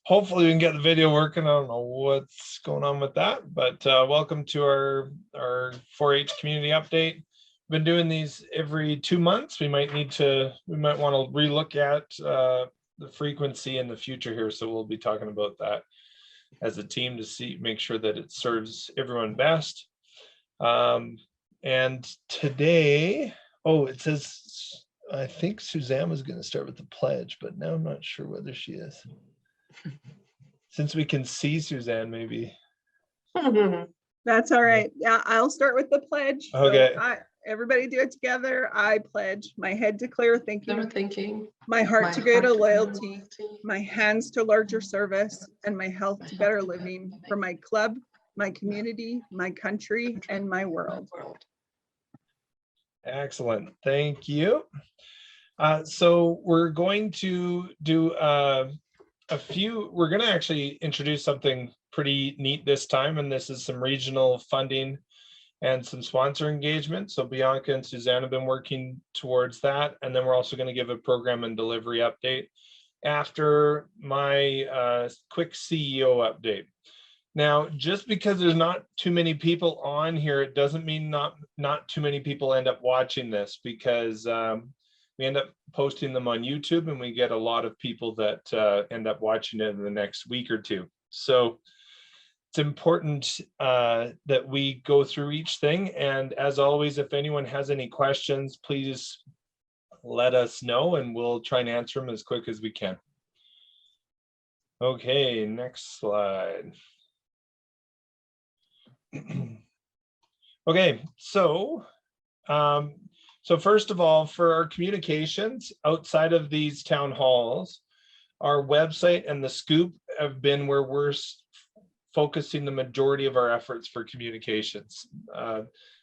hopefully we can get the video working. I don't know what's going on with that, but welcome to our 4-H community update. Been doing these every 2 months. We might want to relook at the frequency in the future here. So we'll be talking about that as a team to make sure that it serves everyone best. And today, it says, I think Suzanne was going to start with the pledge, but now I'm not sure whether she is. Since we can see Suzanne, maybe. That's all right. Yeah, I'll start with the pledge. Okay. So everybody do it together. I pledge my head to clear thinking, my heart to greater loyalty, my hands to larger service, and my health to better living for my club, my community, my country, and my world. Excellent. Thank you. So we're going to do we're going to actually introduce something pretty neat this time, and this is some regional funding and some sponsor engagement. So Bianca and Suzanne have been working towards that, and then we're also going to give a program and delivery update after my quick CEO update. Now, just because there's not too many people on here, it doesn't mean not too many people end up watching this, because we end up posting them on YouTube, and we get a lot of people that end up watching it in the next week or two. So it's important that we go through each thing. And as always, if anyone has any questions, please let us know, and we'll try and answer them as quick as we can. Okay, next slide. Okay, so first of all, for our communications outside of these town halls, our website and the Scoop have been where we're focusing the majority of our efforts for communications.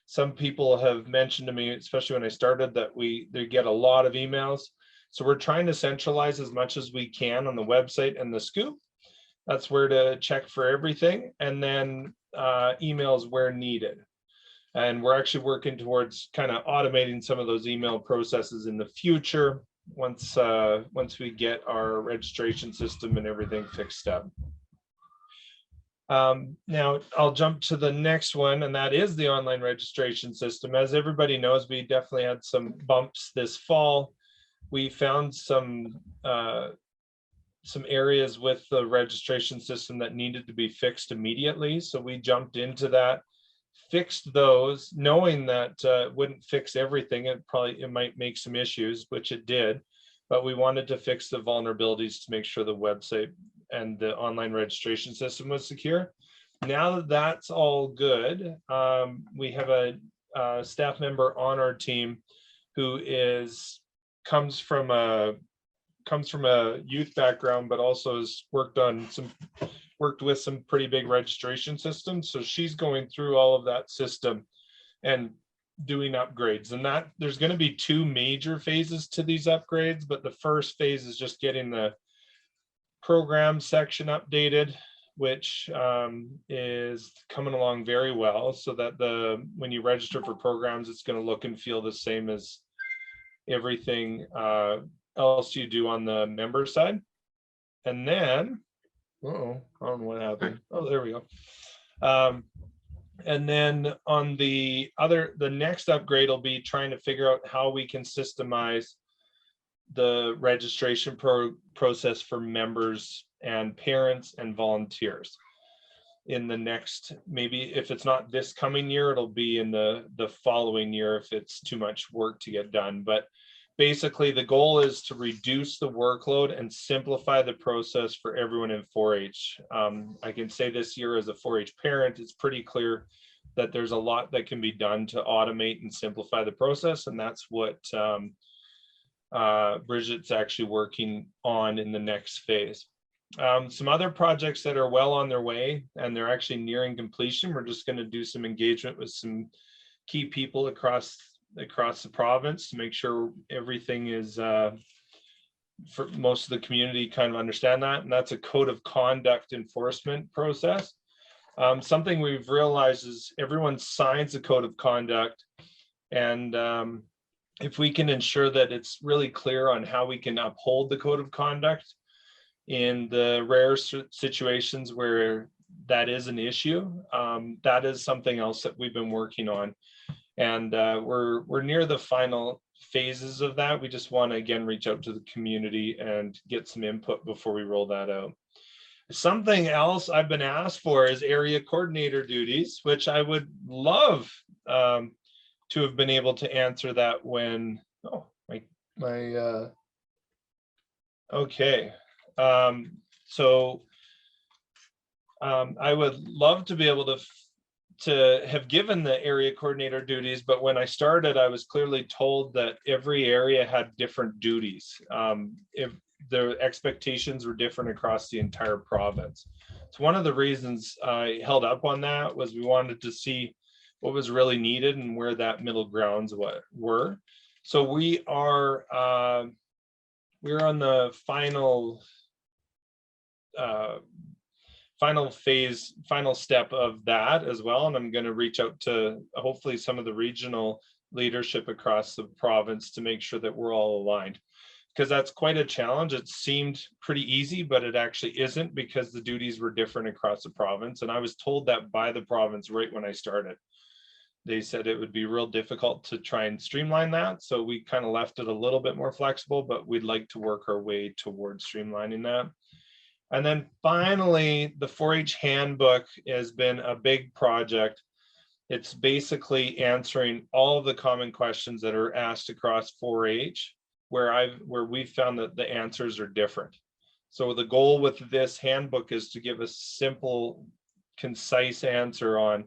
Some people have mentioned to me, especially when I started, that they get a lot of emails. So we're trying to centralize as much as we can on the website and the Scoop. That's where to check for everything, and then emails where needed. And we're actually working towards kind of automating some of those email processes in the future once we get our registration system and everything fixed up. Now I'll jump to the next one, and that is the online registration system. As everybody knows, we definitely had some bumps this fall. We found some areas with the registration system that needed to be fixed immediately. So we jumped into that, fixed those, knowing that it wouldn't fix everything. It might make some issues, which it did, but we wanted to fix the vulnerabilities to make sure the website and the online registration system was secure. Now that that's all good, we have a staff member on our team who comes from a youth background, but also has worked with some pretty big registration systems. So she's going through all of that system and doing upgrades. And that there's going to be 2 major phases to these upgrades, but the first phase is just getting the program section updated, which is coming along very well, so that when you register for programs, it's going to look and feel the same as everything else you do on the member side. And then I don't know what happened. Oh, there we go. And then on the next upgrade will be trying to figure out how we can systemize the registration process for members and parents and volunteers in the next, maybe if it's not this coming year, it'll be in the following year if it's too much work to get done. But basically the goal is to reduce the workload and simplify the process for everyone in 4-H. I can say this year as a 4-H parent, it's pretty clear that there's a lot that can be done to automate and simplify the process, and that's what Bridget's actually working on in the next phase. Some other projects that are well on their way and they're actually nearing completion. We're just going to do some engagement with some key people across the province to make sure everything is for most of the community kind of understand that, and that's a code of conduct enforcement process. Something we've realized is everyone signs a code of conduct, and if we can ensure that it's really clear on how we can uphold the code of conduct, In the rare situations where that is an issue, that is something else that we've been working on. And we're near the final phases of that. We just want to, again, reach out to the community and get some input before we roll that out. Something else I've been asked for is area coordinator duties, which I would love to have been able to answer that when, okay. I would love to be able to have given the area coordinator duties, but when I started, I was clearly told that every area had different duties. If the expectations were different across the entire province. So one of the reasons I held up on that was we wanted to see what was really needed and where that middle grounds were. So we're on the final step of that as well. And I'm going to reach out to hopefully some of the regional leadership across the province to make sure that we're all aligned, because that's quite a challenge. It seemed pretty easy, but it actually isn't, because the duties were different across the province. And I was told that by the province right when I started. They said it would be real difficult to try and streamline that. So we kind of left it a little bit more flexible, but we'd like to work our way towards streamlining that. And then finally, the 4-H handbook has been a big project. It's basically answering all of the common questions that are asked across 4-H, where we've found that the answers are different. So the goal with this handbook is to give a simple, concise answer on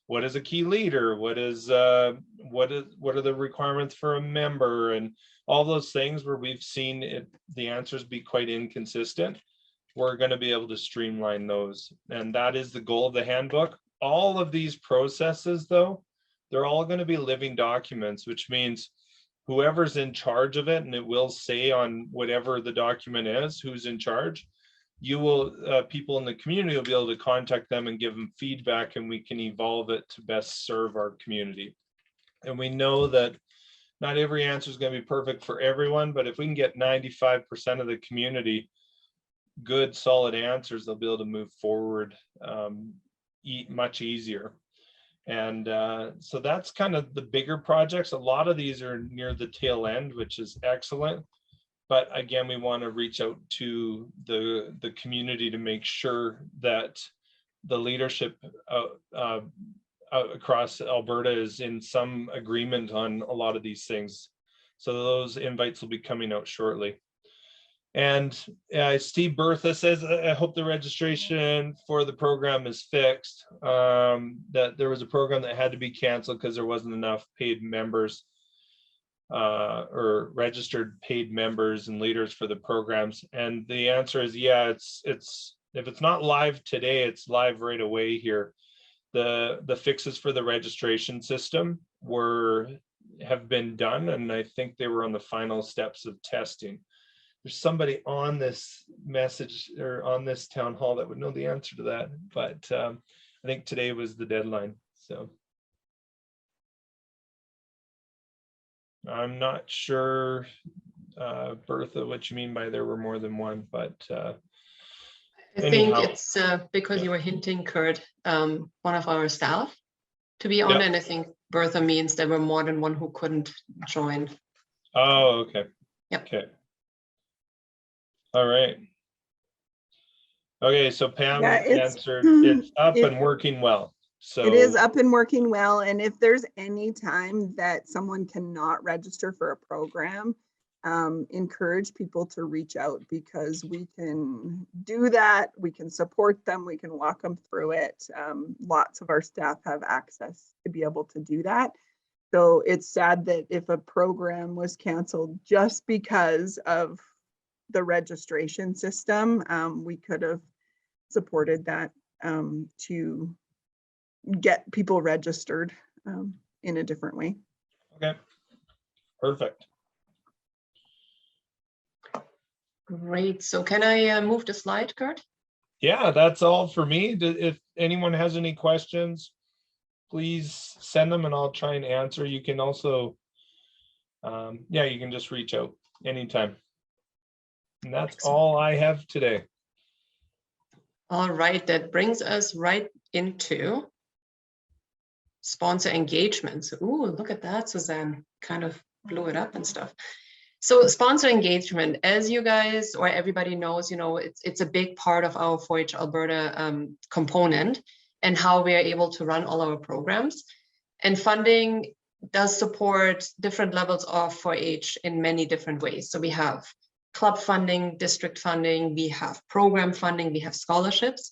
what is a key leader, what are the requirements for a member, and all those things where we've seen the answers be quite inconsistent. We're going to be able to streamline those. And that is the goal of the handbook. All of these processes, though, they're all going to be living documents, which means whoever's in charge of it, and it will say on whatever the document is, who's in charge, people in the community will be able to contact them and give them feedback, and we can evolve it to best serve our community. And we know that not every answer is going to be perfect for everyone, but if we can get 95% of the community good, solid answers, they'll be able to move forward much easier. And so that's kind of the bigger projects. A lot of these are near the tail end, which is excellent. But again, we want to reach out to the community to make sure that the leadership across Alberta is in some agreement on a lot of these things. So those invites will be coming out shortly. And Steve Bertha says, I hope the registration for the program is fixed. That there was a program that had to be canceled because there wasn't enough paid members or registered paid members and leaders for the programs. And the answer is, yeah, it's if it's not live today, it's live right away here. The fixes for the registration system have been done, and I think they were on the final steps of testing. There's somebody on this message or on this town hall that would know the answer to that, but I think today was the deadline. So I'm not sure, Bertha, what you mean by there were more than one, but I think it's because you were hinting, Kurt, one of our staff to be on, and I think Bertha means there were more than one who couldn't join. Oh, okay. Yep. Okay. All right. Okay, so Pam answered, it's up and working well. So it is up and working well. And if there's any time that someone cannot register for a program, encourage people to reach out, because we can do that. We can support them. We can walk them through it. Lots of our staff have access to be able to do that. So it's sad that if a program was canceled just because of the registration system, we could have supported that to get people registered in a different way. Okay, perfect. Great. So can I move the slide, Kurt? Yeah, that's all for me. If anyone has any questions, please send them and I'll try and answer. You can also, you can just reach out anytime. And that's all I have today. All right, that brings us right into sponsor engagements. Ooh, look at that, Suzanne. Kind of blew it up and stuff. So sponsor engagement, as you guys or everybody knows, it's a big part of our 4-H Alberta component and how we are able to run all our programs. And funding does support different levels of 4-H in many different ways. So we have club funding, district funding, we have program funding, we have scholarships,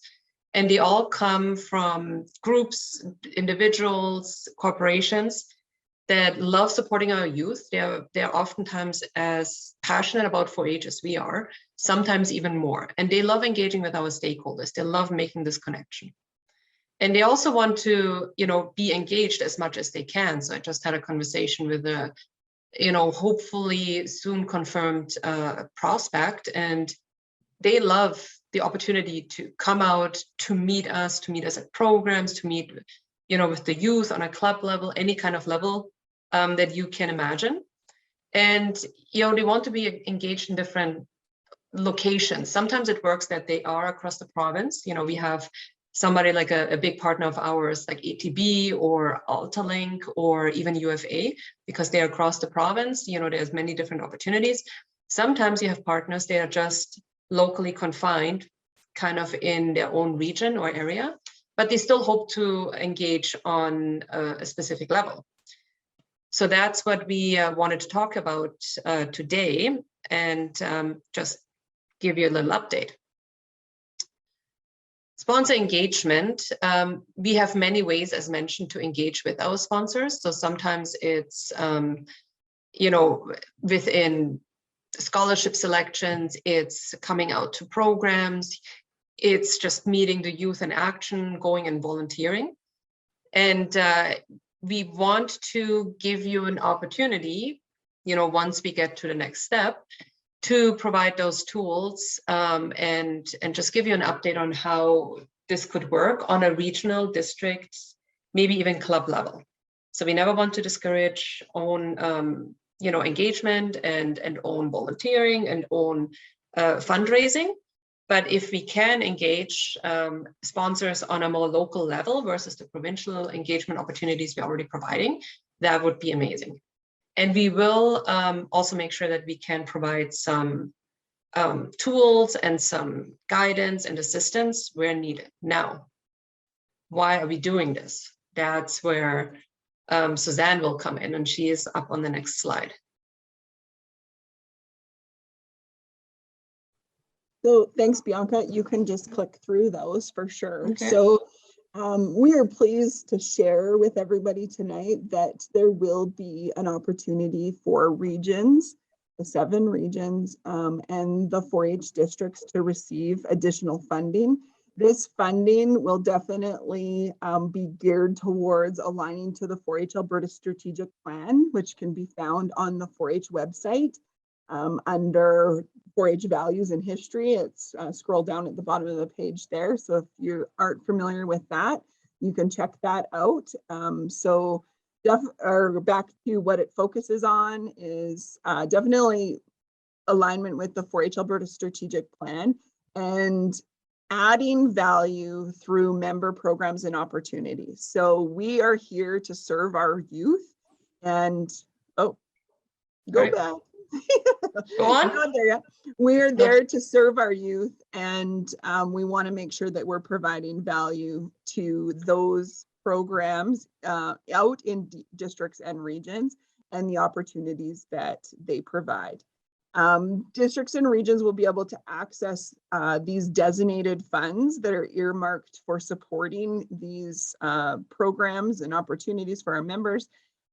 and they all come from groups, individuals, corporations that love supporting our youth. They're oftentimes as passionate about 4-H as we are, sometimes even more. And they love engaging with our stakeholders. They love making this connection. And they also want to, be engaged as much as they can. So I just had a conversation with a, hopefully soon confirmed prospect, and they love the opportunity to come out, to meet us at programs, to meet, with the youth on a club level, any kind of level that you can imagine. And, they want to be engaged in different locations. Sometimes it works that they are across the province. We have somebody like a big partner of ours, like ATB or Altalink or even UFA, because they're across the province. There's many different opportunities. Sometimes you have partners that are just locally confined, kind of in their own region or area, but they still hope to engage on a specific level. So that's what we wanted to talk about today, and just give you a little update. Sponsor engagement, we have many ways, as mentioned, to engage with our sponsors. So sometimes it's, within scholarship selections, it's coming out to programs, it's just meeting the youth in action, going and volunteering. And we want to give you an opportunity, once we get to the next step, to provide those tools and just give you an update on how this could work on a regional, district, maybe even club level. So we never want to discourage own, engagement and own volunteering and own fundraising. But if we can engage sponsors on a more local level versus the provincial engagement opportunities we're already providing, that would be amazing. And we will also make sure that we can provide some tools and some guidance and assistance where needed. Now, why are we doing this? That's where Suzanne will come in, and she is up on the next slide. So thanks, Bianca. You can just click through those for sure. Okay. So we are pleased to share with everybody tonight that there will be an opportunity for regions, the 7 regions, and the 4-H districts to receive additional funding. This funding will definitely be geared towards aligning to the 4-H Alberta Strategic Plan, which can be found on the 4-H website under 4-H Values and History. It's scroll down at the bottom of the page there. So if you aren't familiar with that, you can check that out. Back to what it focuses on is definitely alignment with the 4-H Alberta Strategic Plan and adding value through member programs and opportunities. So we are here to serve our youth and, go right. back. Go on. We're there to serve our youth, and we want to make sure that we're providing value to those programs out in districts and regions and the opportunities that they provide. Districts and regions will be able to access these designated funds that are earmarked for supporting these programs and opportunities for our members.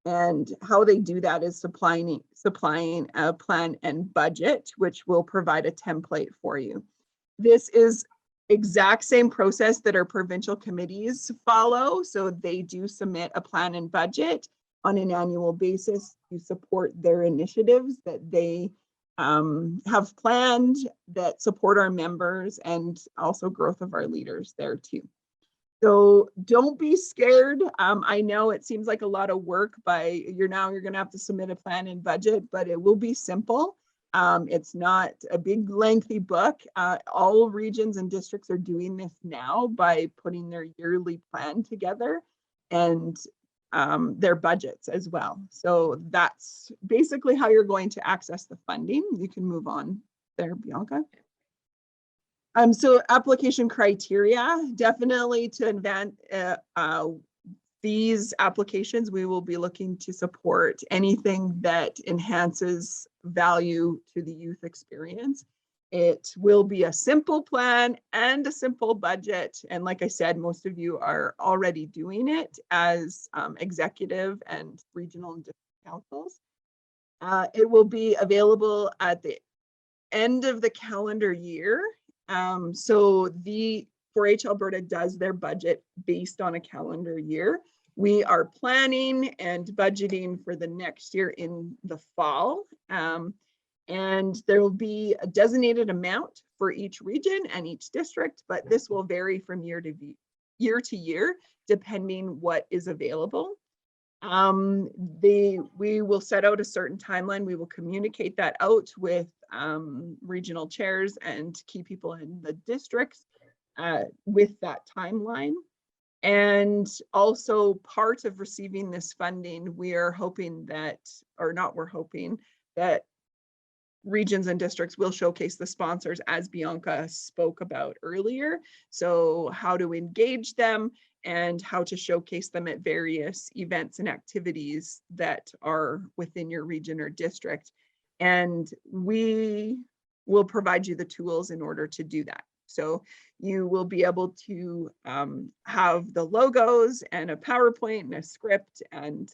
And how they do that is supplying a plan and budget, which will provide a template for you. This is exact same process that our provincial committees follow. So they do submit a plan and budget on an annual basis to support their initiatives that they have planned that support our members and also growth of our leaders there too. So don't be scared. I know it seems like a lot of work you're going to have to submit a plan and budget, but it will be simple. It's not a big lengthy book. All regions and districts are doing this now by putting their yearly plan together and their budgets as well. So that's basically how you're going to access the funding. You can move on there, Bianca. So application criteria, definitely to advance these applications, we will be looking to support anything that enhances value to the youth experience. It will be a simple plan and a simple budget. And like I said, most of you are already doing it as executive and regional and district councils. It will be available at the end of the calendar year. So the 4-H Alberta does their budget based on a calendar year. We are planning and budgeting for the next year in the fall. And there will be a designated amount for each region and each district, but this will vary from year to year, depending what is available. We will set out a certain timeline. We will communicate that out with regional chairs and key people in the districts with that timeline. And also part of receiving this funding, we are hoping that, or not, we're hoping that regions and districts will showcase the sponsors as Bianca spoke about earlier. So how to engage them and how to showcase them at various events and activities that are within your region or district. And we will provide you the tools in order to do that. So you will be able to have the logos and a PowerPoint and a script and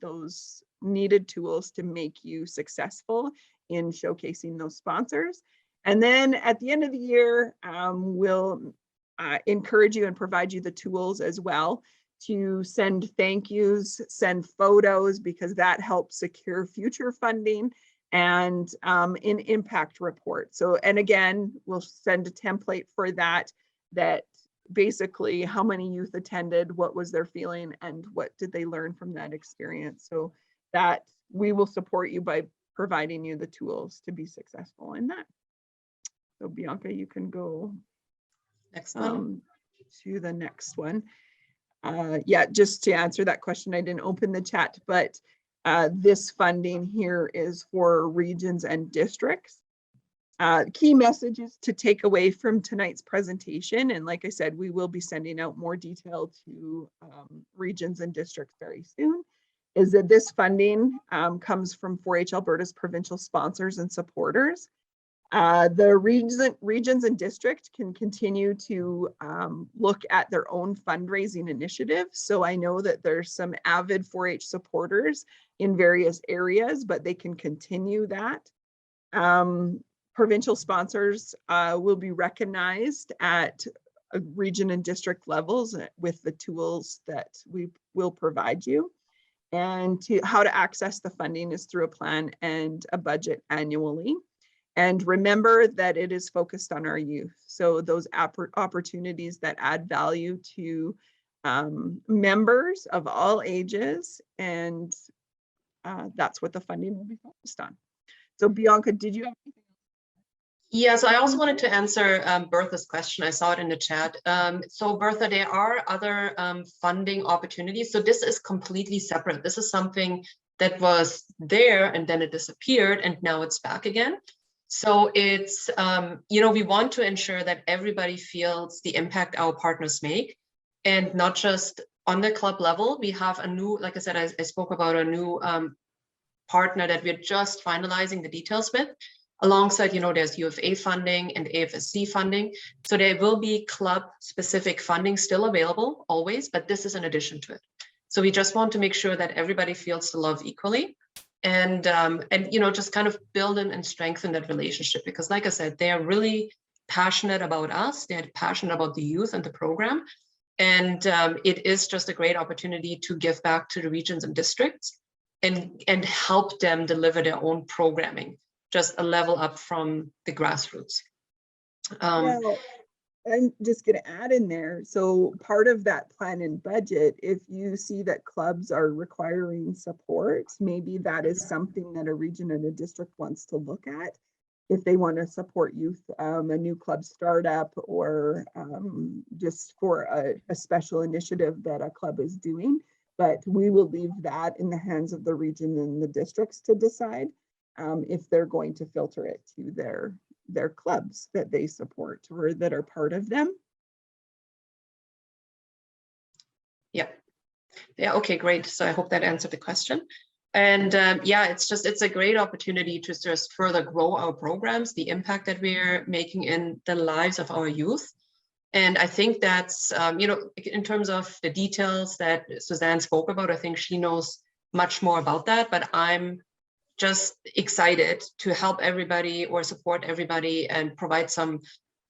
those needed tools to make you successful in showcasing those sponsors. And then at the end of the year, we'll encourage you and provide you the tools as well to send thank yous, send photos, because that helps secure future funding, and an impact report. So, and again, we'll send a template for that, that basically how many youth attended, what was their feeling, and what did they learn from that experience. So that we will support you by providing you the tools to be successful in that. So Bianca, you can go next one. To the next one. Yeah, just to answer that question, I didn't open the chat, but this funding here is for regions and districts. Key messages to take away from tonight's presentation, and like I said, we will be sending out more detail to regions and districts very soon, is that this funding comes from 4-H Alberta's provincial sponsors and supporters. The regions and districts can continue to look at their own fundraising initiatives. So I know that there's some avid 4-H supporters in various areas, but they can continue that. Provincial sponsors will be recognized at region and district levels with the tools that we will provide you. And how to access the funding is through a plan and a budget annually. And remember that it is focused on our youth. So those opportunities that add value to members of all ages, and that's what the funding will be focused on. So Bianca, did you have anything? Yeah, so I also wanted to answer Bertha's question. I saw it in the chat. So Bertha, there are other funding opportunities. So this is completely separate. This is something that was there and then it disappeared and now it's back again. So it's, you know, we want to ensure that everybody feels the impact our partners make, and not just on the club level. We have a new, like I said, I spoke about a new partner that we're just finalizing the details with. Alongside, you know, there's UFA funding and AFSC funding. So there will be club specific funding still available always, but this is in addition to it. So we just want to make sure that everybody feels the love equally, and you know, just kind of build and strengthen that relationship, because like I said, they are really passionate about us. They're passionate about the youth and the program. And it is just a great opportunity to give back to the regions and districts and help them deliver their own programming, just a level up from the grassroots. I'm just going to add in there. So part of that plan and budget, if you see that clubs are requiring support, maybe that is something that a region and a district wants to look at. If they want to support youth, a new club startup, or just for a special initiative that a club is doing. But we will leave that in the hands of the region and the districts to decide if they're going to filter it to their clubs that they support or that are part of them. Yeah. Okay, great. So I hope that answered the question. And yeah, it's a great opportunity to just further grow our programs, the impact that we're making in the lives of our youth. And I think that's, in terms of the details that Suzanne spoke about, I think she knows much more about that, but I'm just excited to help everybody or support everybody and provide some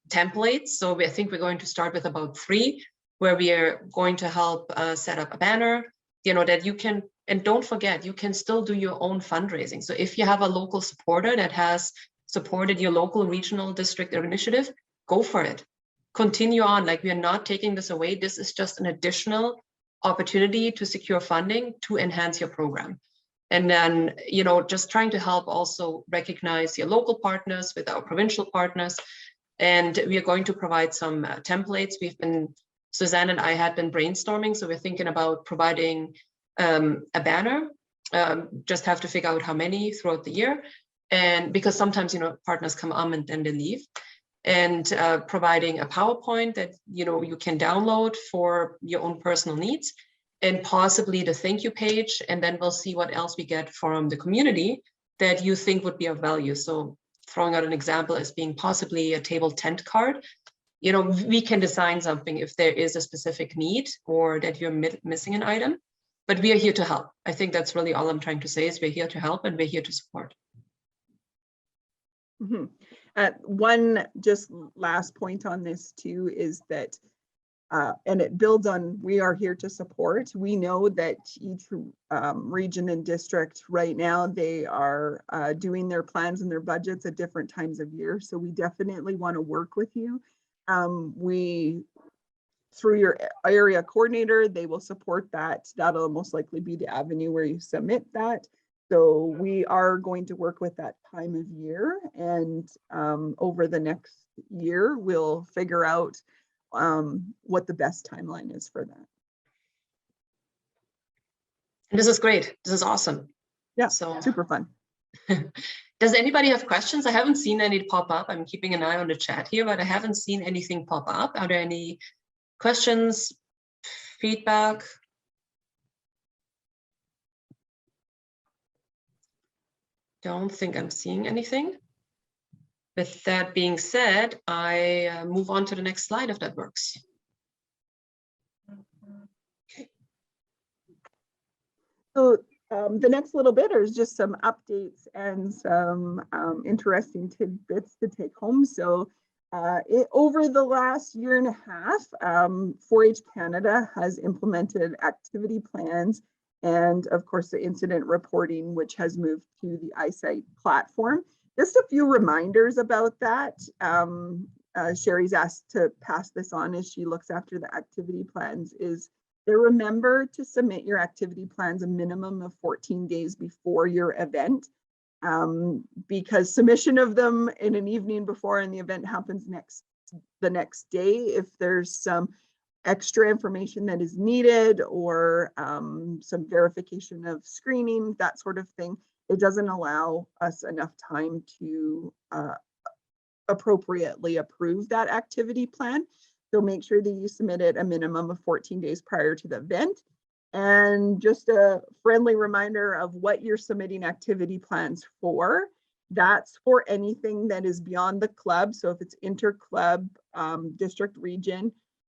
templates. So I think we're going to start with about 3, where we are going to help set up a banner, that you can, and don't forget, you can still do your own fundraising. So if you have a local supporter that has supported your local, regional, district, or initiative, go for it. Continue on. Like, we are not taking this away. This is just an additional opportunity to secure funding to enhance your program. And then, just trying to help also recognize your local partners with our provincial partners. And we are going to provide some templates. Suzanne and I had been brainstorming. So we're thinking about providing a banner, just have to figure out how many throughout the year. And because sometimes, partners come on and then they leave. And providing a PowerPoint that, you can download for your own personal needs, and possibly the thank you page. And then we'll see what else we get from the community that you think would be of value. So throwing out an example as being possibly a table tent card. We can design something if there is a specific need or that you're missing an item, but we are here to help. I think that's really all I'm trying to say, is we're here to help and we're here to support. Mm-hmm. One just last point on this too is that, and it builds on, we are here to support. We know that each region and district right now, they are doing their plans and their budgets at different times of year. So we definitely want to work with you. Through your area coordinator, they will support that. That'll most likely be the avenue where you submit that. So we are going to work with that time of year, and over the next year, we'll figure out what the best timeline is for that. And this is great. This is awesome. Yeah, so super fun. Does anybody have questions? I haven't seen any pop up. I'm keeping an eye on the chat here, but I haven't seen anything pop up. Are there any questions, feedback? Don't think I'm seeing anything. With that being said, I move on to the next slide if that works. Okay. So the next little bit is just some updates and some interesting tidbits to take home. So over the last year and a half, 4-H Canada has implemented activity plans and, of course, the incident reporting, which has moved to the iSight platform. Just a few reminders about that. Sherry's asked to pass this on as she looks after the activity plans, is to remember to submit your activity plans a minimum of 14 days before your event, because submission of them in an evening before and the event happens the next day, if there's some extra information that is needed or some verification of screening, that sort of thing, it doesn't allow us enough time to appropriately approve that activity plan. So make sure that you submit it a minimum of 14 days prior to the event. And just a friendly reminder of what you're submitting activity plans for. That's for anything that is beyond the club. So if it's inter-club, district, region,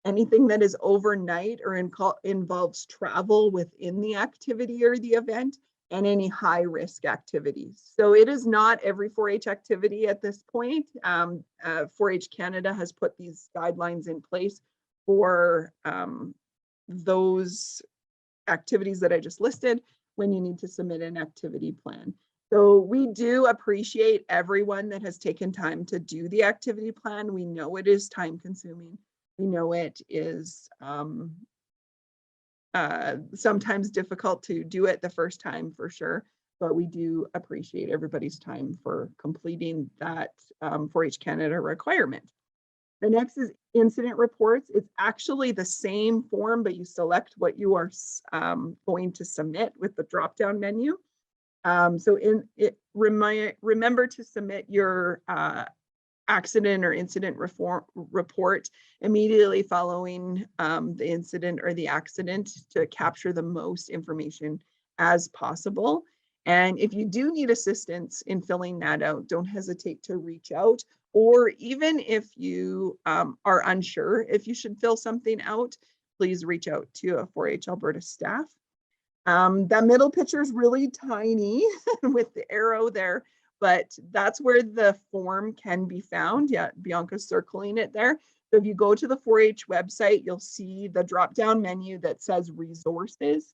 anything that is overnight or involves travel within the activity or the event, and any high risk activities. So it is not every 4-H activity at this point. 4-H Canada has put these guidelines in place for those activities that I just listed when you need to submit an activity plan. So we do appreciate everyone that has taken time to do the activity plan. We know it is time consuming. We know it is sometimes difficult to do it the first time for sure, but we do appreciate everybody's time for completing that 4-H Canada requirement. The next is incident reports. It's actually the same form, but you select what you are going to submit with the drop-down menu. So remember to submit your accident or incident report immediately following the incident or the accident to capture the most information as possible. And if you do need assistance in filling that out, don't hesitate to reach out. Or even if you are unsure if you should fill something out, please reach out to a 4-H Alberta staff. That middle picture is really tiny with the arrow there, but that's where the form can be found. Yeah, Bianca's circling it there. So if you go to the 4-H website, you'll see the drop-down menu that says resources.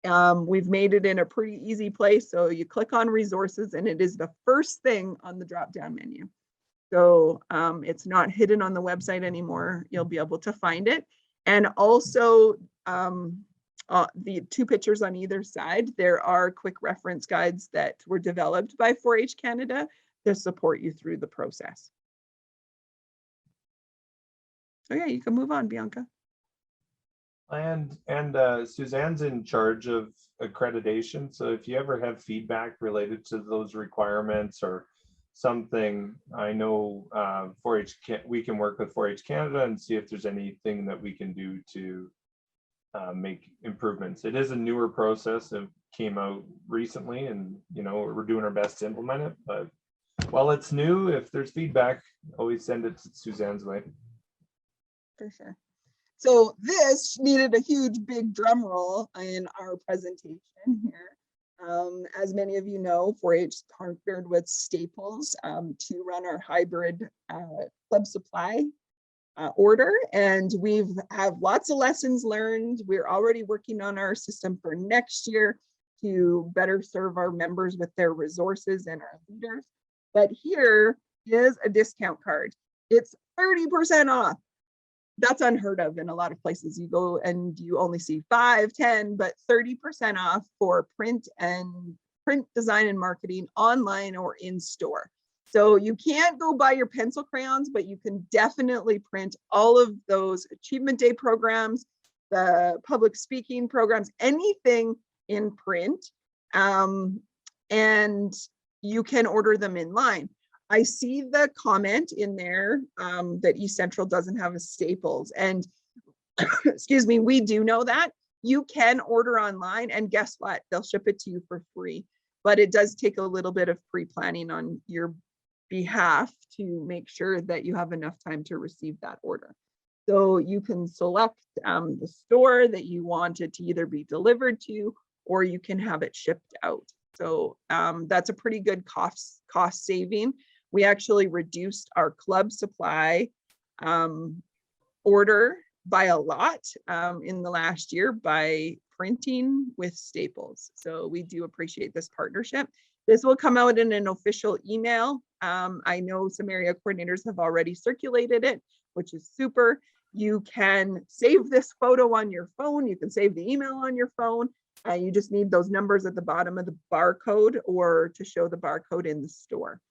We've made it in a pretty easy place. So you click on resources and it is the first thing on the drop-down menu. So it's not hidden on the website anymore. You'll be able to find it. And also the two pictures on either side, there are quick reference guides that were developed by 4-H Canada to support you through the process. So yeah, you can move on, Bianca. And Suzanne's in charge of accreditation. So if you ever have feedback related to those requirements or something, I know 4-H we can work with 4-H Canada and see if there's anything that we can do to make improvements. It is a newer process that came out recently, and we're doing our best to implement it. But while it's new, if there's feedback, always send it to Suzanne's way. For sure. So this needed a huge big drum roll in our presentation here. As many of you know, 4-H partnered with Staples to run our hybrid club supply order, and we've have lots of lessons learned. We're already working on our system for next year to better serve our members with their resources and our leaders. But here is a discount card. It's 30% off. That's unheard of in a lot of places. You go and you only see 5, 10, but 30% off for print design and marketing online or in store. So you can't go buy your pencil crayons, but you can definitely print all of those Achievement Day programs, the public speaking programs, anything in print, and you can order them in line. I see the comment in there that East Central doesn't have a Staples, and excuse me, we do know that. You can order online, and guess what? They'll ship it to you for free, but it does take a little bit of pre-planning on your behalf to make sure that you have enough time to receive that order. So you can select the store that you want it to either be delivered to, or you can have it shipped out. So that's a pretty good cost saving. We actually reduced our club supply order by a lot in the last year by printing with Staples. So we do appreciate this partnership. This will come out in an official email. I know some area coordinators have already circulated it, which is super. You can save this photo on your phone. You can save the email on your phone. You just need those numbers at the bottom of the barcode or to show the barcode in the store.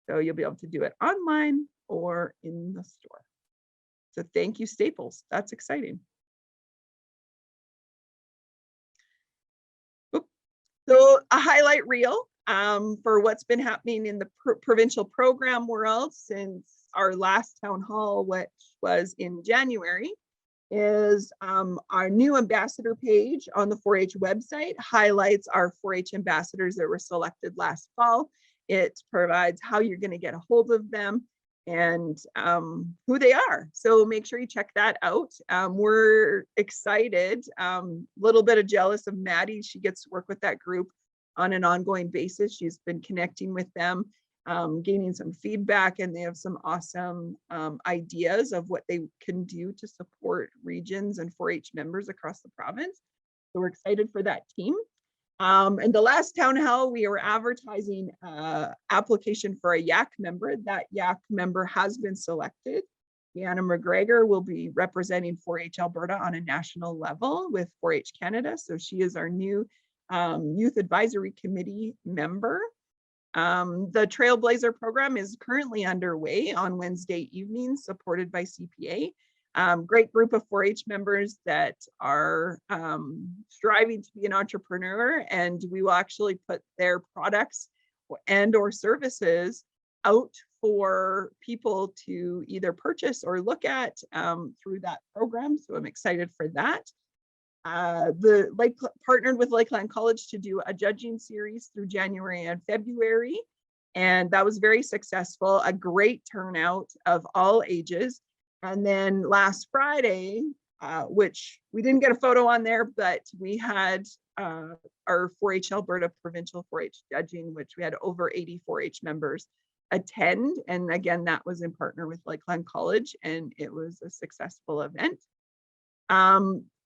So you'll be able to do it online or in the store. So thank you, Staples. That's exciting. So a highlight reel for what's been happening in the provincial program world since our last town hall, which was in January, is our new ambassador page on the 4-H website highlights our 4-H ambassadors that were selected last fall. It provides how you're going to get a hold of them and who they are. So make sure you check that out. We're excited. Little bit of jealous of Maddie. She gets to work with that group on an ongoing basis. She's been connecting with them, gaining some feedback, and they have some awesome ideas of what they can do to support regions and 4-H members across the province. So we're excited for that team. And the last town hall, we were advertising application for a YAC member. That YAC member has been selected. Ianna Mcgregor will be representing 4-H Alberta on a national level with 4-H Canada. So she is our new Youth Advisory Committee member. The Trailblazer program is currently underway on Wednesday evenings, supported by CPA. Great group of 4-H members that are striving to be an entrepreneur, and we will actually put their products and or services out for people to either purchase or look at through that program. So I'm excited for that. Partnered with Lakeland College to do a judging series through January and February. And that was very successful, a great turnout of all ages. And then last Friday, which we didn't get a photo on there, but we had our 4-H Alberta Provincial 4-H judging, which we had over 80 4-H members attend. And again, that was in partner with Lakeland College, and it was a successful event.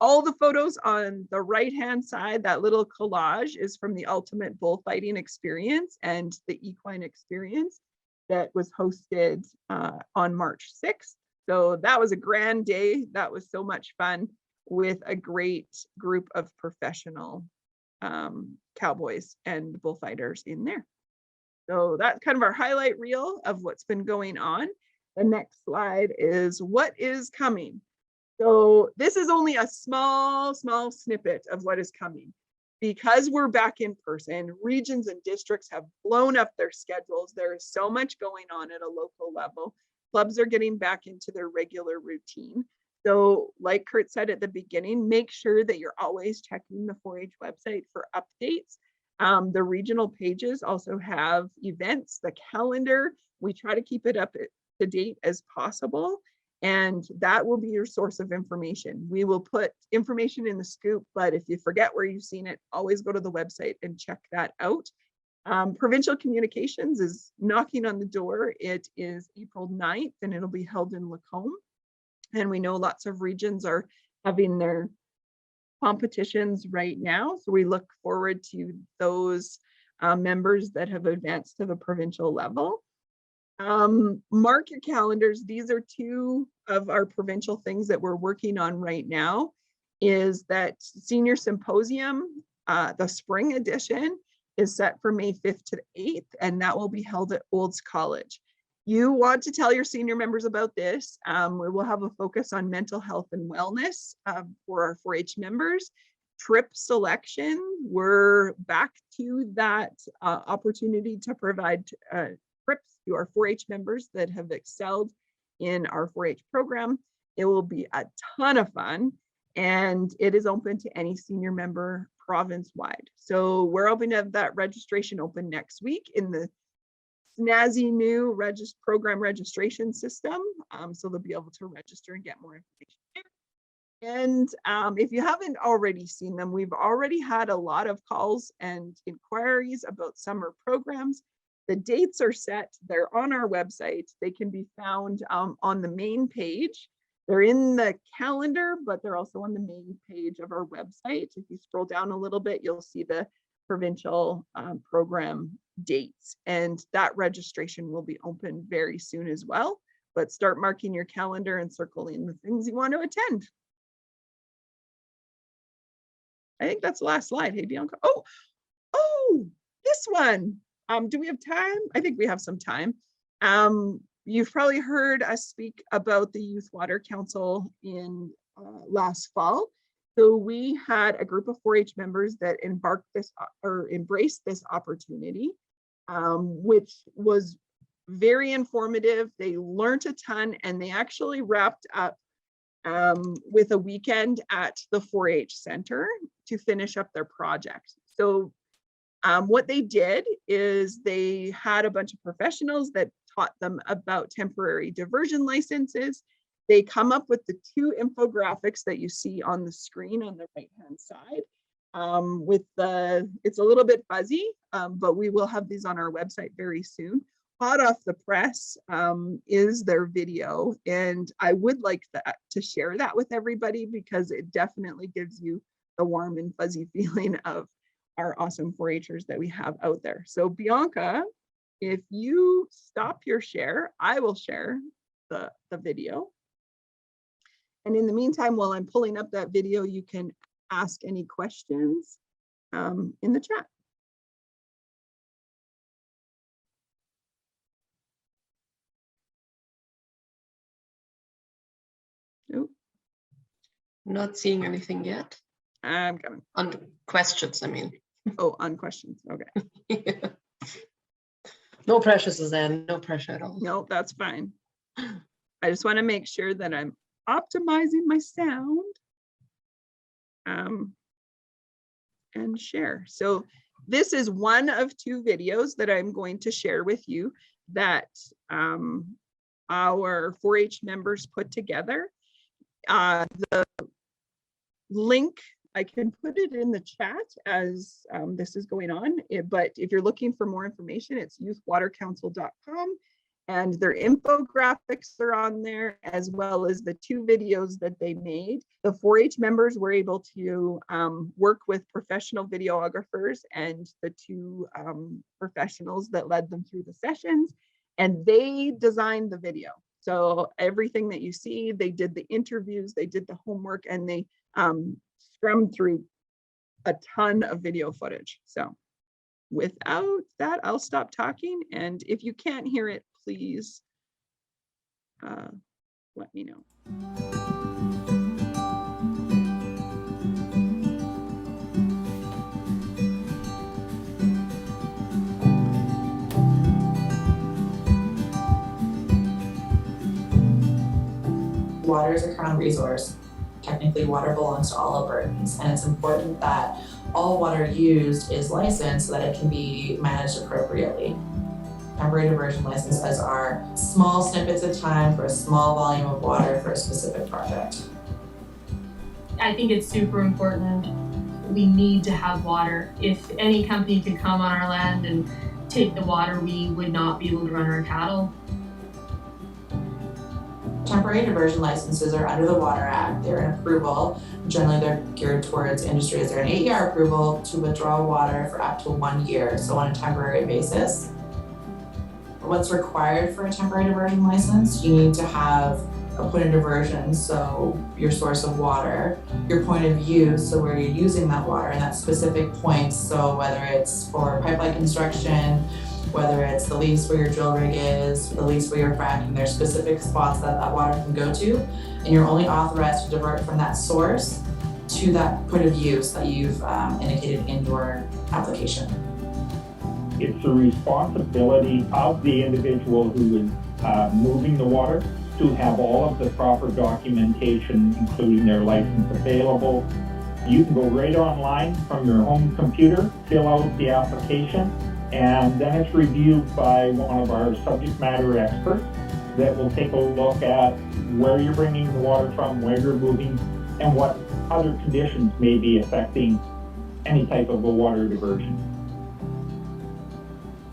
All the photos on the right-hand side, that little collage, is from the Ultimate Bullfighting Experience and the Equine Experience that was hosted on March 6th. So that was a grand day. That was so much fun with a great group of professional cowboys and bullfighters in there. So that's kind of our highlight reel of what's been going on. The next slide is what is coming. So this is only a small snippet of what is coming. Because we're back in person, regions and districts have blown up their schedules. There is so much going on at a local level. Clubs are getting back into their regular routine. So like Kurt said at the beginning, make sure that you're always checking the 4-H website for updates. The regional pages also have events, the calendar. We try to keep it up to date as possible. And that will be your source of information. We will put information in the scoop, but if you forget where you've seen it, always go to the website and check that out. Provincial Communications is knocking on the door. It is April 9th and it'll be held in Lacombe. And we know lots of regions are having their competitions right now. So we look forward to those members that have advanced to the provincial level. Mark your calendars. These are two of our provincial things that we're working on right now. Is that Senior Symposium, the spring edition, is set for May 5th to the 8th, and that will be held at Olds College. You want to tell your senior members about this. We will have a focus on mental health and wellness for our 4-H members. Trip selection, we're back to that opportunity to provide trips to our 4-H members that have excelled in our 4-H program. It will be a ton of fun, and it is open to any senior member province-wide. So we're hoping to have that registration open next week in the snazzy new program registration system. So they'll be able to register and get more information there. And if you haven't already seen them, we've already had a lot of calls and inquiries about summer programs. The dates are set, they're on our website. They can be found on the main page. They're in the calendar, but they're also on the main page of our website. If you scroll down a little bit, you'll see the provincial program dates, and that registration will be open very soon as well. But start marking your calendar and circling the things you want to attend. I think that's the last slide. Hey, Bianca. Oh, this one. Do we have time? I think we have some time. You've probably heard us speak about the Youth Water Council in last fall. So we had a group of 4-H members that embraced this opportunity, which was very informative. They learned a ton, and they actually wrapped up with a weekend at the 4-H Center to finish up their project. So what they did is they had a bunch of professionals that taught them about temporary diversion licenses. They come up with the 2 infographics that you see on the screen on the right-hand side. It's a little bit fuzzy, but we will have these on our website very soon. Hot off the press is their video, and I would like to share that with everybody because it definitely gives you the warm and fuzzy feeling of our awesome 4-Hers that we have out there. So Bianca, if you stop your share, I will share the video. And in the meantime, while I'm pulling up that video, you can ask any questions in the chat. Nope. Not seeing anything yet. I'm coming. On questions, I mean. Oh, on questions. Okay. Yeah. No pressure, Suzanne. No pressure at all. No, that's fine. I just want to make sure that I'm optimizing my sound and share. So this is one of 2 videos that I'm going to share with you that our 4-H members put together. The link, I can put it in the chat as this is going on, but if you're looking for more information, it's youthwatercouncil.com, and their infographics are on there, as well as the 2 videos that they made. The 4-H members were able to work with professional videographers and the 2 professionals that led them through the sessions, and they designed the video. So everything that you see, they did the interviews, they did the homework, and they scrummed through a ton of video footage. So without that, I'll stop talking. And if you can't hear it, please let me know. Water is a crown resource. Technically, water belongs to all Albertans, and it's important that all water used is licensed so that it can be managed appropriately. Temporary diversion licenses are small snippets of time for a small volume of water for a specific project. I think it's super important. We need to have water. If any company could come on our land and take the water, we would not be able to run our cattle. Temporary diversion licenses are under the Water Act. They're an approval. Generally, they're geared towards industries. They're an 8-year approval to withdraw water for up to 1 year, so on a temporary basis. What's required for a temporary diversion license? You need to have a point of diversion, so your source of water, your point of use, so where you're using that water, and that specific points, so whether it's for pipeline construction, whether it's the lease where your drill rig is, the lease where you're fracking, there's specific spots that that water can go to, and you're only authorized to divert from that source to that point of use that you've indicated in your application. It's the responsibility of the individual who is moving the water to have all of the proper documentation, including their license, available. You can go right online from your home computer, fill out the application, and then it's reviewed by one of our subject matter experts that will take a look at where you're bringing the water from, where you're moving, and what other conditions may be affecting any type of a water diversion.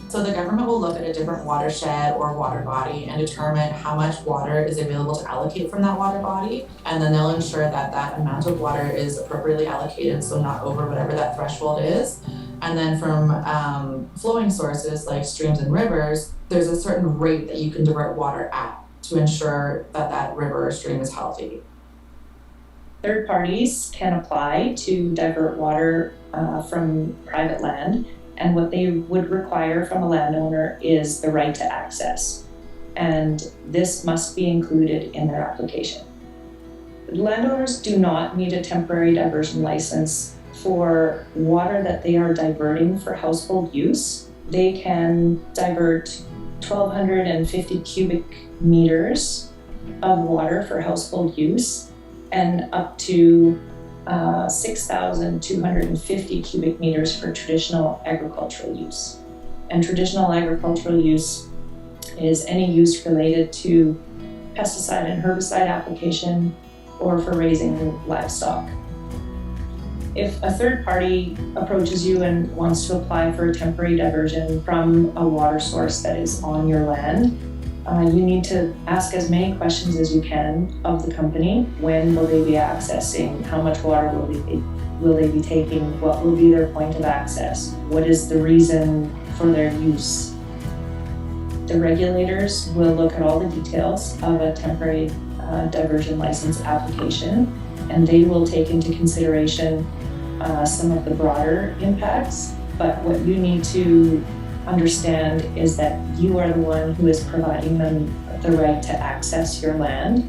So the government will look at a different watershed or water body and determine how much water is available to allocate from that water body, and then they'll ensure that that amount of water is appropriately allocated, so not over whatever that threshold is. And then from flowing sources like streams and rivers, there's a certain rate that you can divert water at to ensure that that river or stream is healthy. Third parties can apply to divert water from private land, and what they would require from a landowner is the right to access. And this must be included in their application. Landowners do not need a temporary diversion license for water that they are diverting for household use. They can divert 1,250 cubic meters of water for household use and up to 6,250 cubic meters for traditional agricultural use. And traditional agricultural use is any use related to pesticide and herbicide application or for raising livestock. If a third party approaches you and wants to apply for a temporary diversion from a water source that is on your land, You need to ask as many questions as you can of the company. When will they be accessing? How much water will they be taking? What will be their point of access? What is the reason for their use? The regulators will look at all the details of a temporary diversion license application, and they will take into consideration some of the broader impacts. But what you need to understand is that you are the one who is providing them the right to access your land.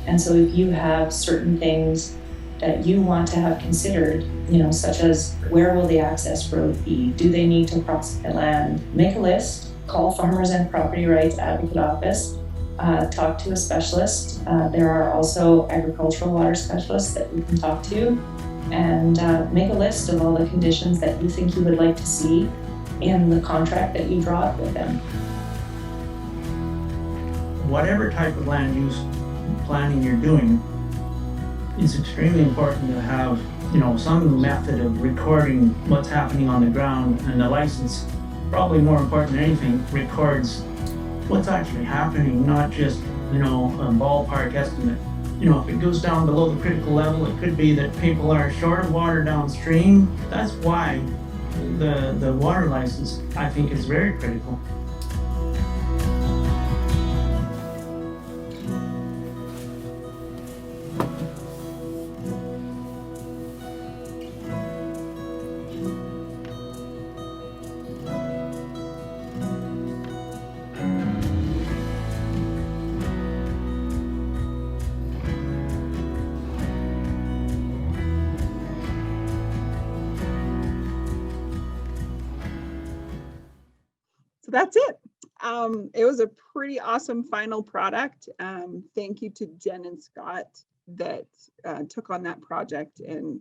And so if you have certain things that you want to have considered, such as where will the access road be? Do they need to cross the land? Make a list, call Farmers and Property Rights Advocate Office, talk to a specialist. There are also agricultural water specialists that you can talk to, and make a list of all the conditions that you think you would like to see in the contract that you draw up with them. Whatever type of land use planning you're doing, it's extremely important to have, some method of recording what's happening on the ground, and the license, probably more important than anything, records what's actually happening, not just, a ballpark estimate. If it goes down below the critical level, it could be that people are short of water downstream. That's why the water license, I think, is very critical. So that's it. It was a pretty awesome final product. Thank you to Jen and Scott that took on that project and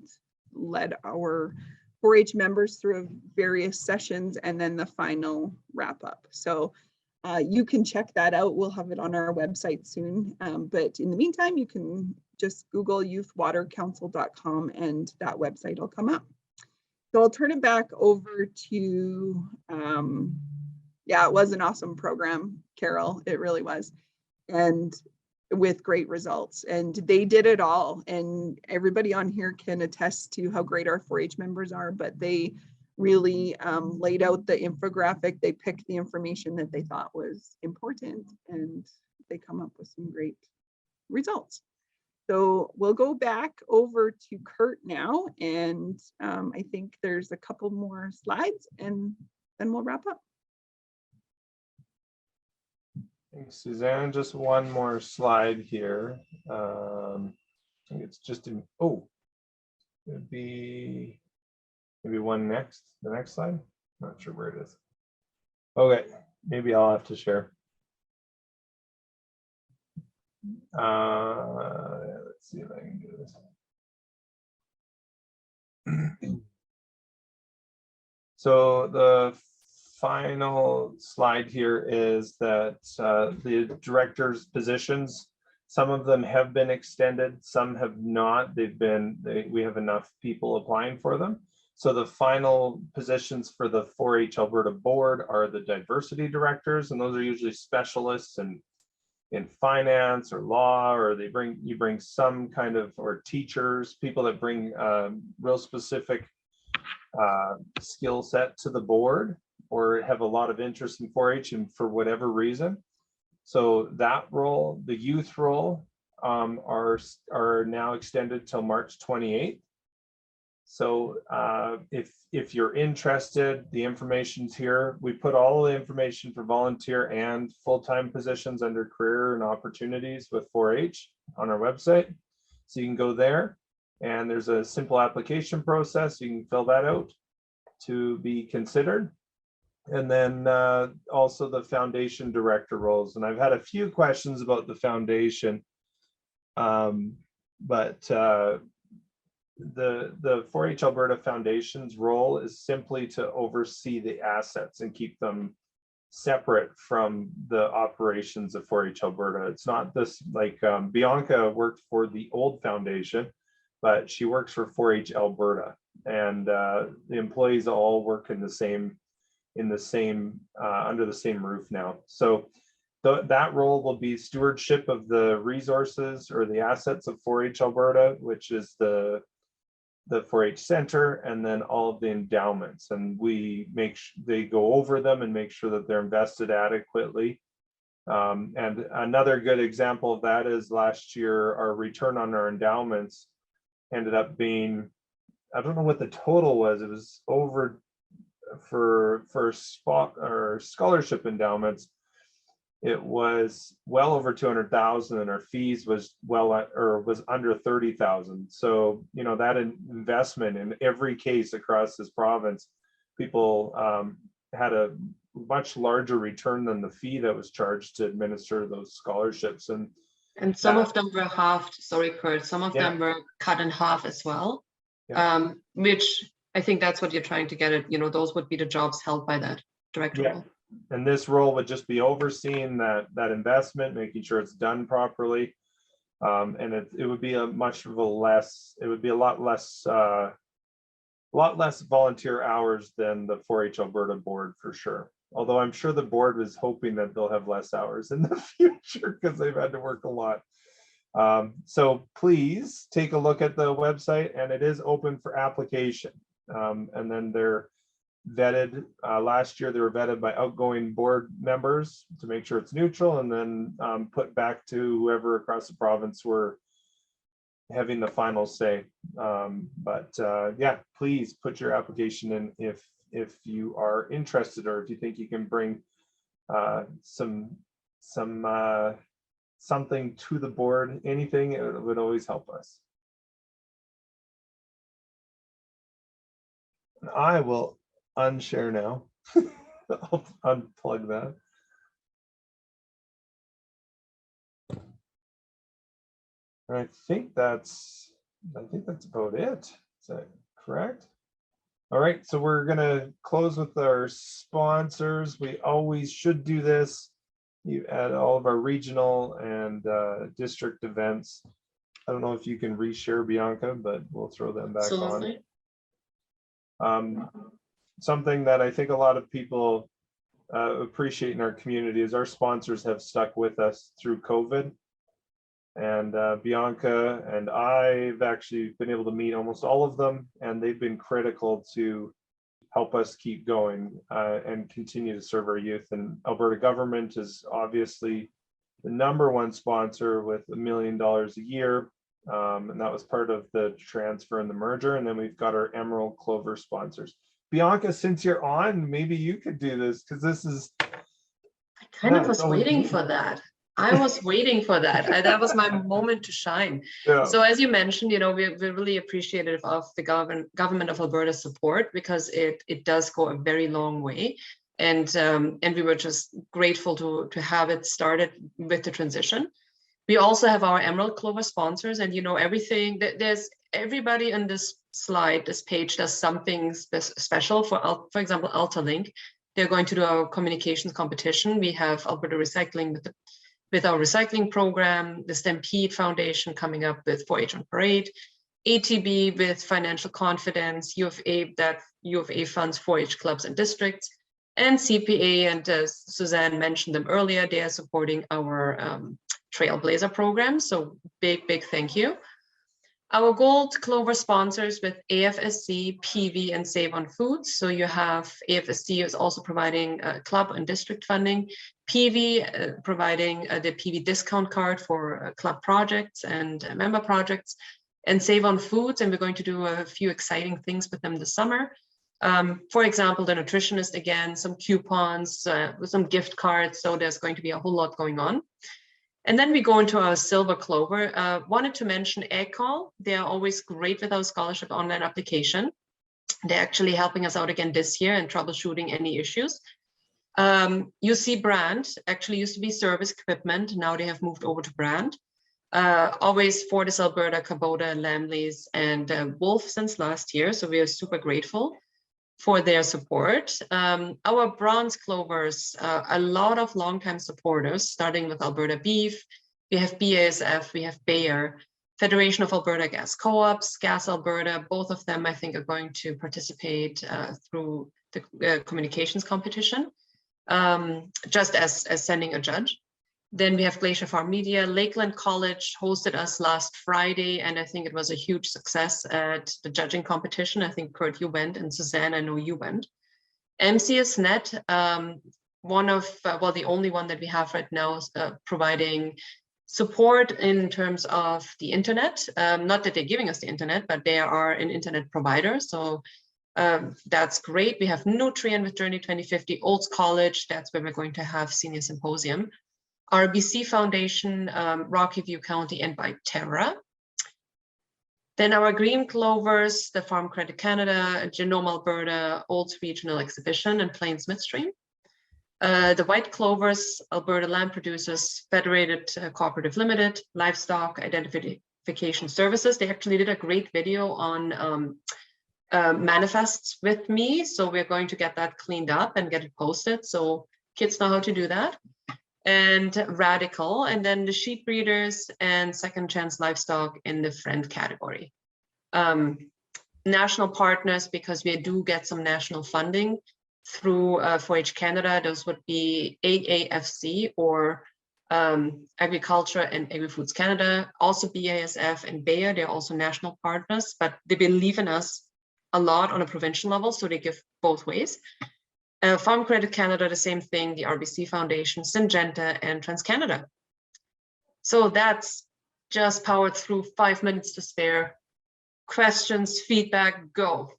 led our 4-H members through various sessions and then the final wrap up. So you can check that out. We'll have it on our website soon. But in the meantime, you can just Google youthwatercouncil.com and that website will come up. So I'll turn it back over to yeah, it was an awesome program, Carol. It really was. And with great results. And they did it all. And everybody on here can attest to how great our 4-H members are, but they really laid out the infographic. They picked the information that they thought was important, and they come up with some great results. So we'll go back over to Kurt now. And I think there's a couple more slides and then we'll wrap up. Thanks, Suzanne. Just one more slide here. I think it's just in, oh, it would be maybe the next slide. Not sure where it is. Okay, maybe I'll have to share. Let's see if I can do this. So the final slide here is that the directors' positions, some of them have been extended, some have not. We have enough people applying for them. So the final positions for the 4-H Alberta board are the diversity directors, and those are usually specialists in finance or law, or you bring some kind of, or teachers, people that bring real specific skill set to the board, or have a lot of interest in 4-H and for whatever reason. So that role, the youth role, are now extended till March 28th. So if you're interested, the information's here. We put all the information for volunteer and full-time positions under career and opportunities with 4-H on our website. So you can go there, and there's a simple application process. You can fill that out to be considered. And then also the foundation director roles. And I've had a few questions about the foundation, but the 4-H Alberta Foundation's role is simply to oversee the assets and keep them separate from the operations of 4-H Alberta. It's not this, like Bianca worked for the old foundation, but she works for 4-H Alberta, and the employees all work in the same under the same roof now. So that role will be stewardship of the resources or the assets of 4-H Alberta, which is the 4-H Center, and then all of the endowments. And we they go over them and make sure that they're invested adequately. And another good example of that is last year, our return on our endowments ended up being, I don't know what the total was. It was over for spot or scholarship endowments. It was well over 200,000, and our fees was was under 30,000. So, you know, that investment in every case across this province, people had a much larger return than the fee that was charged to administer those scholarships. And some of them were halved. Sorry, Kurt. Some of them were cut in half as well. Yeah. Which I think that's what you're trying to get at. You know, those would be the jobs held by that director. Yeah. And this role would just be overseeing that investment, making sure it's done properly. And it would be a lot less volunteer hours than the 4-H Alberta board, for sure. Although I'm sure the board was hoping that they'll have less hours in the future because they've had to work a lot. So please take a look at the website, and it is open for application. And then they're vetted. Last year they were vetted by outgoing board members to make sure it's neutral, and then put back to whoever across the province were having the final say. Yeah, please put your application in if you are interested, or if you think you can bring something to the board. Anything, it would always help us. I will unshare now. I'll unplug that. I think that's about it. Is that correct? All right, so we're gonna close with our sponsors. We always should do this. You add all of our regional and district events. I don't know if you can reshare, Bianca, but we'll throw them back on. Something that I think a lot of people appreciate in our community is our sponsors have stuck with us through COVID. And Bianca and I've actually been able to meet almost all of them, and they've been critical to help us keep going and continue to serve our youth. And Alberta government is obviously the #1 sponsor with $1 million a year. And that was part of the transfer and the merger. And then we've got our Emerald Clover sponsors. Bianca, since you're on, maybe you could do this, because this is. I kind of was waiting for that. I was waiting for that. That was my moment to shine. Yeah. So as you mentioned, you know, we're really appreciative of the government of Alberta's support, because it does go a very long way. And we were just grateful to have it started with the transition. We also have our Emerald Clover sponsors, and you know, everything that there's everybody on this slide, this page does something special. For example, AltaLink, they're going to do our communications competition. We have Alberta Recycling with our recycling program, the Stampede Foundation coming up with 4-H on Parade, ATB with Financial Confidence, U of A funds 4-H clubs and districts, and CPA, and as Suzanne mentioned them earlier, they are supporting our Trailblazer program. So big thank you. Our Gold Clover sponsors with AFSC, PV, and Save on Foods. So you have AFSC is also providing club and district funding, PV providing the PV discount card for club projects and member projects, and Save on Foods. And we're going to do a few exciting things with them this summer. For example, the nutritionist, again, some coupons, with some gift cards. So there's going to be a whole lot going on. And then we go into our Silver Clover. Wanted to mention ECOL. They are always great with our scholarship online application. They're actually helping us out again this year and troubleshooting any issues. UC Brand actually used to be service equipment. Now they have moved over to Brand. Always Fortis Alberta, Kubota, Lamleys, and Wolf since last year. So we are super grateful for their support. Our Bronze Clovers, a lot of longtime supporters, starting with Alberta Beef. We have BASF, we have Bayer, Federation of Alberta Gas Co-ops, Gas Alberta. Both of them, I think, are going to participate through the communications competition, just as sending a judge. Then we have Glacier Farm Media. Lakeland College hosted us last Friday, and I think it was a huge success at the judging competition. I think, Kurt, you went, and Suzanne, I know you went. MCSnet, one of, well, the only one that we have right now is providing support in terms of the internet. Not that they're giving us the internet, but they are an internet provider. So that's great. We have Nutrien with Journey 2050, Olds College, that's where we're going to have Senior Symposium. RBC Foundation, Rocky View County, and Viterra. Then our Green Clovers, the Farm Credit Canada, Genome Alberta, Olds Regional Exhibition, and Plains Midstream. The White Clovers, Alberta Land Producers, Federated Cooperative Limited, Livestock Identification Services. They actually did a great video on manifests with me. So we're going to get that cleaned up and get it posted, so kids know how to do that. And Radical, and then the Sheep Breeders and Second Chance Livestock in the friend category. National partners, because we do get some national funding through 4-H Canada. Those would be AAFC or Agriculture and Agri-Foods Canada, also BASF and Bayer. They're also national partners, but they believe in us a lot on a provincial level, so they give both ways. Farm Credit Canada, the same thing, the RBC Foundation, Syngenta, and TransCanada. So that's just powered through. 5 minutes to spare. Questions, feedback, go.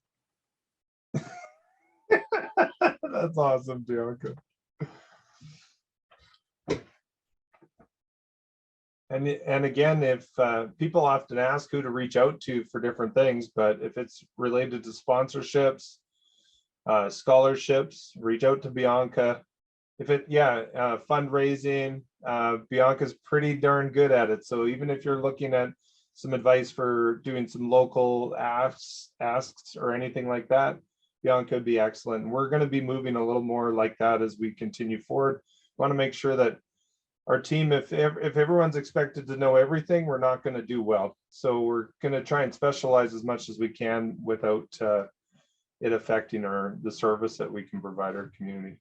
That's awesome, Bianca. And again, if people often ask who to reach out to for different things, but if it's related to sponsorships, scholarships, reach out to Bianca. If it, fundraising, Bianca's pretty darn good at it. So even if you're looking at some advice for doing some local asks or anything like that, Bianca would be excellent. And we're going to be moving a little more like that as we continue forward. We want to make sure that our team, if everyone's expected to know everything, we're not going to do well. So we're going to try and specialize as much as we can without it affecting the service that we can provide our community.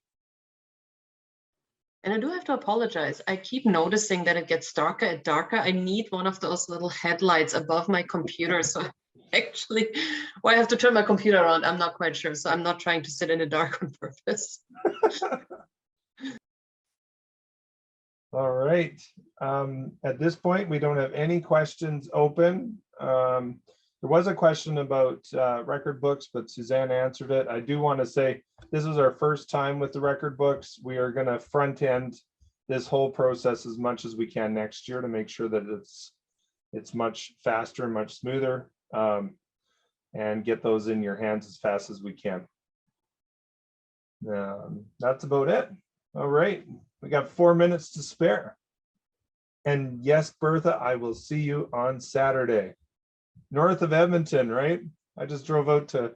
And I do have to apologize. I keep noticing that it gets darker and darker. I need one of those little headlights above my computer. So actually, I have to turn my computer around. I'm not quite sure. So I'm not trying to sit in the dark on purpose. All right. At this point, we don't have any questions open. There was a question about record books, but Suzanne answered it. I do want to say this is our first time with the record books. We are going to front end this whole process as much as we can next year to make sure that it's much faster and much smoother, and get those in your hands as fast as we can. That's about it. All right. We got 4 minutes to spare. And yes, Bertha, I will see you on Saturday. North of Edmonton, right? I just drove out to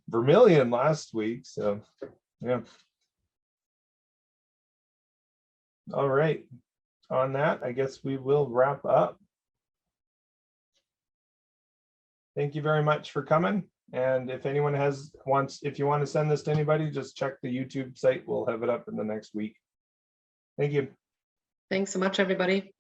Vermilion last week, so yeah. All right. On that, I guess we will wrap up. Thank you very much for coming. And if anyone if you want to send this to anybody, just check the YouTube site. We'll have it up in the next week. Thank you. Thanks so much, everybody.